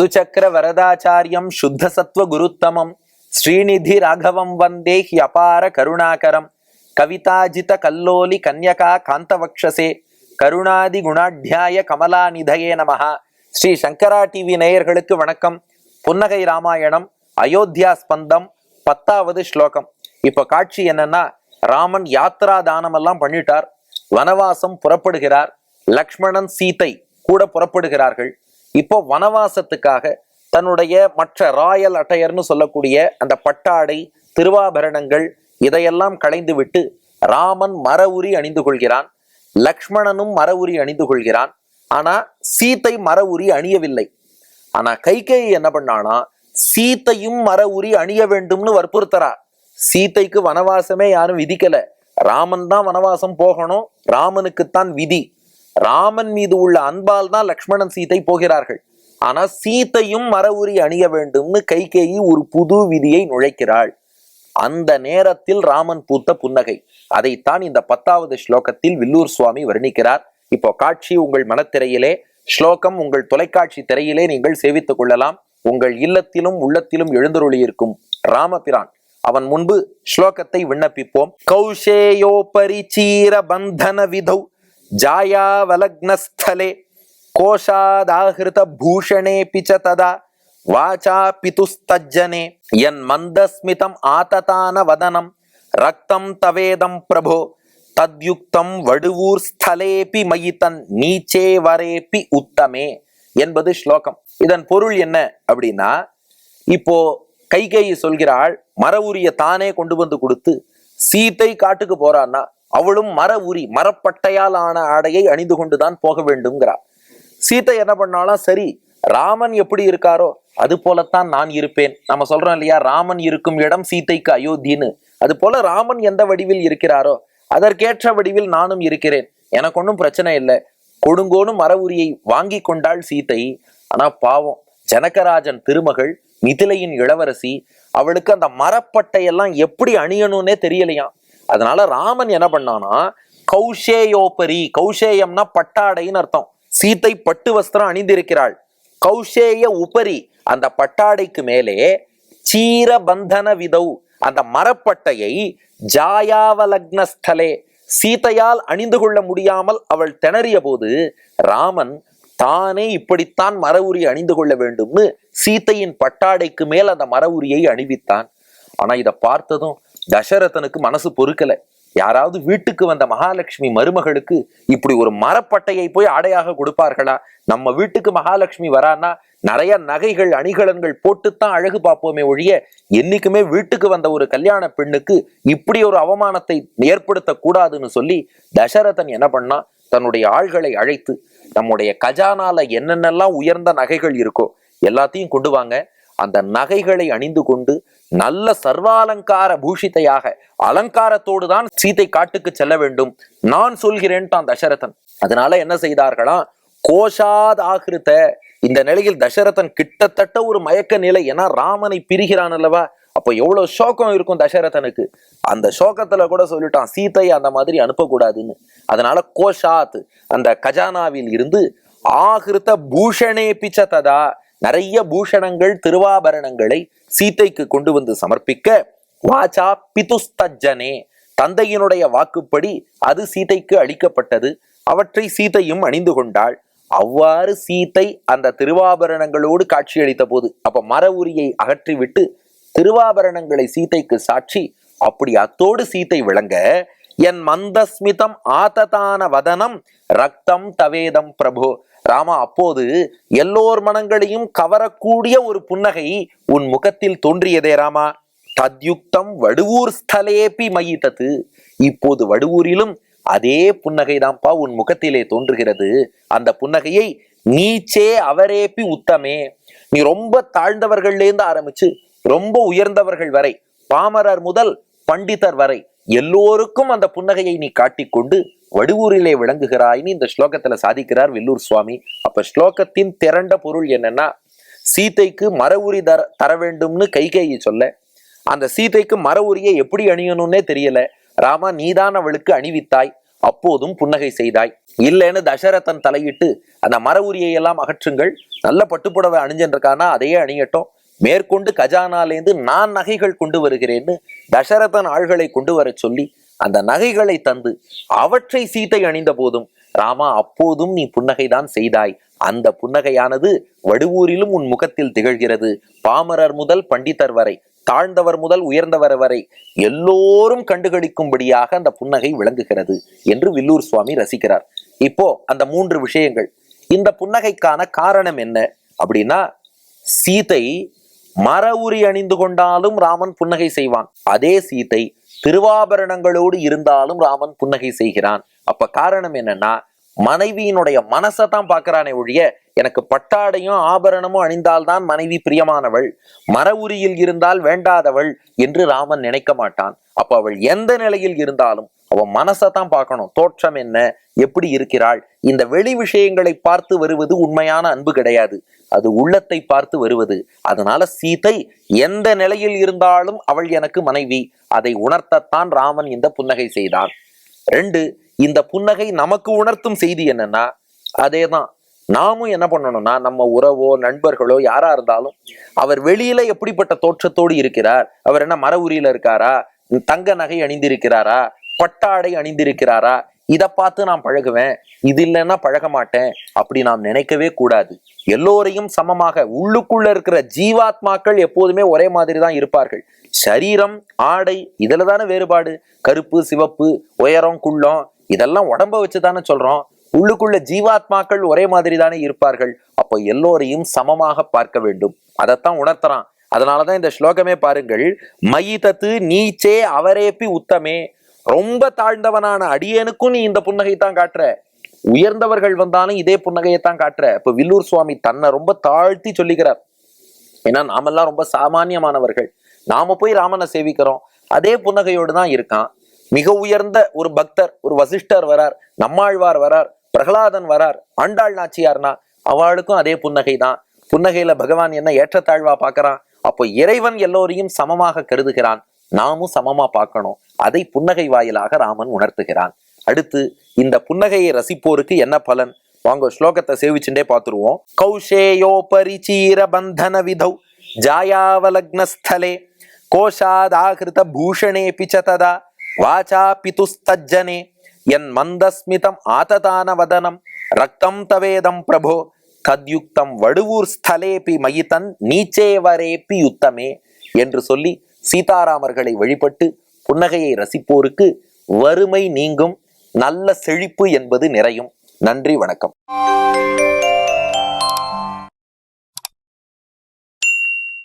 சுச்சக்கர வரதாச்சாரியம் சுத்த சத்வ குருத்தமம் ஸ்ரீநிதி ராகவம் வந்தே அபார கருணாகரம் கவிதாஜித கல்லோலி கன்யகா காந்தவக்ஷசே கருணாதி குணாட்யாய கமலாநிதயே நமஹா. ஸ்ரீ சங்கரா டிவி நேயர்களுக்கு வணக்கம். புன்னகை ராமாயணம் அயோத்தியா ஸ்பந்தம் 10வது ஸ்லோகம். இப்ப காட்சி என்னன்னா, ராமன் யாத்ரா தானம் எல்லாம் பண்ணிட்டார், வனவாசம் புறப்படுகிறார். லக்ஷ்மணன் சீதை கூட புறப்படுகிறார்கள். இப்போ வனவாசத்துக்காக தன்னுடைய மற்ற ராயல் அட்டையர்னு சொல்லக்கூடிய அந்த பட்டாடை திருவாபரணங்கள் இதையெல்லாம் களைந்து விட்டு ராமன் மர உரி அணிந்து கொள்கிறான். லக்ஷ்மணனும் மர உரி அணிந்து கொள்கிறான். ஆனா சீதை மர உரி அணியவில்லை. ஆனா கைகேயி என்ன பண்ணானா, சீதையும் மர உரி அணிய வேண்டும்னு வற்புறுத்தரா. சீதைக்கு வனவாசமே யாரும் விதிக்கல, ராமன் தான் வனவாசம் போகணும், ராமனுக்குத்தான் விதி. ராமன் மீது உள்ள அன்பால் தான் லக்ஷ்மணன் சீதை போகிறார்கள். ஆனா சீதையும் மர உரி அணிய வேண்டும்னு கைகேயி ஒரு புது விதியை நுழைக்கிறாள். அந்த நேரத்தில் ராமன் பூத்த புன்னகை, அதைத்தான் இந்த 10வது ஸ்லோகத்தில் வில்லூர் சுவாமி வர்ணிக்கிறார். இப்போ காட்சி உங்கள் மனத்திரையிலே, ஸ்லோகம் உங்கள் தொலைக்காட்சி திரையிலே நீங்கள் சேவித்துக் கொள்ளலாம். உங்கள் இல்லத்திலும் உள்ளத்திலும் எழுந்தருளியிருக்கும் ராமபிரான் அவன் முன்பு ஸ்லோகத்தை விண்ணப்பிப்போம். கௌஷேயோ பரிச்சீர பந்தன விதௌ ஜாயாவலக்னஸ்தலே கோஷாதாஹிருத பூஷணே பிச்ச ததா வாசா பிதுஸ்தஜ்ஜனே என் மந்தஸ்மிதம் ஆததான வதனம் ரக்தம் தவேதம் பிரபோ தத்யுக்தம் வடுவூர் ஸ்தலேபி மயிதன் நீச்சே வரேபி உத்தமே என்பது ஸ்லோகம். இதன் பொருள் என்ன அப்படின்னா, இப்போ கைகேயி சொல்கிறாள், மர உரிய தானே கொண்டு வந்து கொடுத்து சீதை காட்டுக்கு போறான்னா அவளும் மர உரி மரப்பட்டையால் ஆன ஆடையை அணிந்து கொண்டுதான் போக வேண்டும்ங்கிறார். சீதை என்ன பண்ணாலும் சரி, ராமன் எப்படி இருக்காரோ அது போலத்தான் நான் இருப்பேன். நம்ம சொல்றோம் இல்லையா, ராமன் இருக்கும் இடம் சீதைக்கு அயோத்தின்னு. அது போல ராமன் எந்த வடிவில் இருக்கிறாரோ அதற்கேற்ற வடிவில் நானும் இருக்கிறேன், எனக்கு ஒன்றும் பிரச்சனை இல்லை. கொடுங்கோனும் மர உரியை வாங்கி கொண்டாள் சீதை. ஆனா பாவம், ஜனகராஜன் திருமகள் மிதிலையின் இளவரசி, அவளுக்கு அந்த மரப்பட்டையெல்லாம் எப்படி அணியணும்னே தெரியலையாம். அதனால ராமன் என்ன பண்ணானா, கௌஷேயோபரி, கௌஷேயம்னா பட்டாடைன்னு அர்த்தம். சீதை பட்டு வஸ்திரம் அணிந்திருக்கிறாள். கௌஷேய உபரி, அந்த பட்டாடைக்கு மேலே சீர பந்தன விதௌ, அந்த மரப்பட்டையை ஜாயாவலக்னஸ்தலே, சீதையால் அணிந்து கொள்ள முடியாமல் அவள் திணறிய போது ராமன் தானே இப்படித்தான் மர உரி அணிந்து கொள்ள வேண்டும்னு சீதையின் பட்டாடைக்கு மேல் அந்த மர உரியை அணிவித்தான். ஆனா இதை பார்த்ததும் தசரதனுக்கு மனசு பொறுக்கல. யாராவது வீட்டுக்கு வந்த மகாலட்சுமி மருமகளுக்கு இப்படி ஒரு மரப்பட்டையை போய் ஆடையாக கொடுப்பார்களா? நம்ம வீட்டுக்கு மகாலட்சுமி வரான்னா நிறைய நகைகள் அணிகலன்கள் போட்டுத்தான் அழகு பார்ப்போமே ஒழிய, என்னைக்குமே வீட்டுக்கு வந்த ஒரு கல்யாண பெண்ணுக்கு இப்படி ஒரு அவமானத்தை ஏற்படுத்த கூடாதுன்னு சொல்லி தசரதன் என்ன பண்ணா, தன்னுடைய ஆள்களை அழைத்து நம்முடைய கஜானால என்னென்னலாம் உயர்ந்த நகைகள் இருக்கோ எல்லாத்தையும் கொண்டு வாங்க, அந்த நகைகளை அணிந்து கொண்டு நல்ல சர்வாலங்கார பூஷிதையாக அலங்காரத்தோடு தான் சீதை காட்டுக்கு செல்ல வேண்டும், நான் சொல்கிறேன் தான் தசரதன். அதனால என்ன செய்தார்களாம், கோஷாத் ஆகிருத்த. இந்த நிலையில் தசரதன் கிட்டத்தட்ட ஒரு மயக்க நிலை. ஏன்னா ராமனை பிரிகிறான் அல்லவா, அப்போ எவ்வளவு சோகம் இருக்கும் தசரதனுக்கு. அந்த சோகத்துல கூட சொல்லிட்டான் சீதை அந்த மாதிரி அனுப்பக்கூடாதுன்னு. அதனால கோஷாத், அந்த கஜானாவில் இருந்து ஆகிருத்த பூஷணே பிச்ச ததா, நிறைய பூஷணங்கள் திருவாபரணங்களை சீதைக்கு கொண்டு வந்து சமர்ப்பிக்க, வாசா பிதுஸ்தஜ்ஜனே, தந்தையினுடைய வாக்குப்படி அது சீதைக்கு அளிக்கப்பட்டது. அவற்றை சீதையும் அணிந்து கொண்டாள். அவ்வாறு சீதை அந்த திருவாபரணங்களோடு காட்சியளித்த போது, அப்ப மர உரியை அகற்றிவிட்டு திருவாபரணங்களை சீதைக்கு சாட்சி, அப்படி அத்தோடு சீதை விளங்க, என் மந்தஸ்மிதம் ஆததான வதனம் ரக்தம் தவேதம் பிரபோ, ராமா அப்போது எல்லோர் மனங்களையும் கவரக்கூடிய ஒரு புன்னகை உன் முகத்தில் தோன்றியதே ராமா. தத்யுக்தம் வடுவூர் ஸ்தலேபி மயிதத்து, இப்போது வடுவூரிலும் அதே புன்னகைதான்ப்பா உன் முகத்திலே தோன்றுகிறது. அந்த புன்னகையை நீச்சே அவரேபி உத்தமே, நீ ரொம்ப தாழ்ந்தவர்கள்லேருந்து ஆரம்பிச்சு ரொம்ப உயர்ந்தவர்கள் வரை, பாமரர் முதல் பண்டிதர் வரை எல்லோருக்கும் அந்த புன்னகையை நீ காட்டிக்கொண்டு வடுவூரிலே விளங்குகிறாய்னு இந்த ஸ்லோகத்துல சாதிக்கிறார் வில்லூர் சுவாமி. அப்ப ஸ்லோகத்தின் திரண்ட பொருள் என்னன்னா, சீதைக்கு மர உரி தர வேண்டும்னு கைகேயி சொல்ல, அந்த சீதைக்கு மர உரியை எப்படி அணியணும்னே தெரியல, ராமா நீதான் அவளுக்கு அணிவித்தாய். அப்போதும் புன்னகை செய்தாய். இல்லைன்னு தசரதன் தலையிட்டு அந்த மர உரியை எல்லாம் அகற்றுங்கள், நல்ல பட்டுப்புடவை அணிஞ்சிருக்கானா அதையே அணியட்டும், மேற்கொண்டு கஜானாலேந்து நான் நகைகள் கொண்டு வருகிறேன்னு தசரதன் ஆள்களை கொண்டு வர சொல்லி அந்த நகைகளை தந்து அவற்றை சீத்தை அணிந்த போதும் ராமா அப்போதும் நீ புன்னகைதான் செய்தாய். அந்த புன்னகையானது வடுவூரிலும் உன் முகத்தில் திகழ்கிறது. பாமரர் முதல் பண்டிதர் வரை, தாழ்ந்தவர் முதல் உயர்ந்தவர் வரை எல்லோரும் கண்டுகளிக்கும்படியாக அந்த புன்னகை விளங்குகிறது என்று வில்லூர் சுவாமி ரசிக்கிறார். இப்போ அந்த 3 விஷயங்கள். இந்த புன்னகைக்கான காரணம் என்ன அப்படின்னா, சீதை மர உரி அணிந்து கொண்டாலும் ராமன் புன்னகை செய்வான். அதே சீதை திருவாபரணங்களோடு இருந்தாலும் ராமன் புன்னகை செய்கிறான். அப்ப காரணம் என்னன்னா, மனைவியினுடைய மனசை தான் பார்க்கிறானே ஒழிய எனக்கு பட்டாடையும் ஆபரணமும் அணிந்தால்தான் மனைவி பிரியமானவள், மர உரியில் இருந்தால் வேண்டாதவள் என்று ராமன் நினைக்க மாட்டான். அப்ப அவள் எந்த நிலையில் இருந்தாலும் அவன் மனசை தான் பார்க்கணும். தோற்றம் என்ன, எப்படி இருக்கிறாள், இந்த வெளி விஷயங்களை பார்த்து வருவது உண்மையான அன்பு கிடையாது, அது உள்ளத்தை பார்த்து வருவது. அதனால சீதை எந்த நிலையில் இருந்தாலும் அவள் எனக்கு மனைவி, அதை உணர்த்தத்தான் ராமன் இந்த புன்னகை செய்தான். 2, இந்த புன்னகை நமக்கு உணர்த்தும் செய்தி என்னன்னா, அதேதான் நாமும் என்ன பண்ணணும்னா, நம்ம உறவோ நண்பர்களோ யாரா இருந்தாலும் அவர் வெளியில எப்படிப்பட்ட தோற்றத்தோடு இருக்கிறார், அவர் என்ன மர உரியில இருக்காரா, தங்க நகை அணிந்திருக்கிறாரா, பட்டாடை அணிந்திருக்கிறாரா, இதை பார்த்து நான் பழகுவேன், இது இல்லைன்னா பழக மாட்டேன் அப்படி நாம் நினைக்கவே கூடாது. எல்லோரையும் சமமாக, உள்ளுக்குள்ள இருக்கிற ஜீவாத்மாக்கள் எப்போதுமே ஒரே மாதிரி தான் இருப்பார்கள். சரீரம் ஆடை இதுல தானே வேறுபாடு, கருப்பு சிவப்பு உயரம் குள்ளம் இதெல்லாம் உடம்ப வச்சுதானே சொல்றோம். உள்ளுக்குள்ள ஜீவாத்மாக்கள் ஒரே மாதிரி தானே இருப்பார்கள். அப்போ எல்லோரையும் சமமாக பார்க்க வேண்டும், அதைத்தான் உணர்த்துறான். அதனாலதான் இந்த ஸ்லோகமே பாருங்கள், மயி தத்து நீச்சே அவரேப்பி உத்தமே, ரொம்ப தாழ்ந்தவனான அடியேனுக்கும் நீ இந்த புன்னகை தான் காட்டுற, உயர்ந்தவர்கள் வந்தாலும் இதே புன்னகையைத்தான் காட்டுற. இப்ப வில்லூர் சுவாமி தன்னை ரொம்ப தாழ்த்தி சொல்லிக்கிறார். ஏன்னா நாமெல்லாம் ரொம்ப சாமானியமானவர்கள், நாம போய் ராமனை சேவிக்கிறோம், அதே புன்னகையோடு தான் இருக்கான். மிக உயர்ந்த ஒரு பக்தர், ஒரு வசிஷ்டர் வரார், நம்மாழ்வார் வரார், பிரகலாதன் வரார், ஆண்டாள் நாச்சியார்னா அவளுக்கும் அதே புன்னகை தான். புன்னகையில பகவான் என்ன ஏற்றத்தாழ்வா பார்க்கறான். அப்போ இறைவன் எல்லோரையும் சமமாக கருதுகிறான், நாமும் சமமா பார்க்கணும். அதை புன்னகை வாயிலாக ராமன் உணர்த்துகிறான். அடுத்து இந்த புன்னகையை ரசிப்போருக்கு என்ன பலன், வாங்க ஸ்லோகத்தை சேவிச்சுட்டே பார்த்துருவோம். கௌஷேயோ பரிச்சீர பந்தன விதௌ ஜாயாவலக்னஸ்தலே கோஷாதாகிருத பூஷணே பிச்சததா வாசா பிதுஸ்தஜ்ஜனே என் மந்தஸ்மிதம் ஆததான வதனம் ரக்தம் தவேதம் பிரபோ தத்யுக்தம் வடுவூர் ஸ்தலேபி மயிதன் நீச்சேவரேபி யுத்தமே என்று சொல்லி சீதாராமர்களை வழிபட்டு புன்னகையை ரசிப்போருக்கு வறுமை நீங்கும், நல்ல செழிப்பு என்பது நிறையும். நன்றி, வணக்கம்.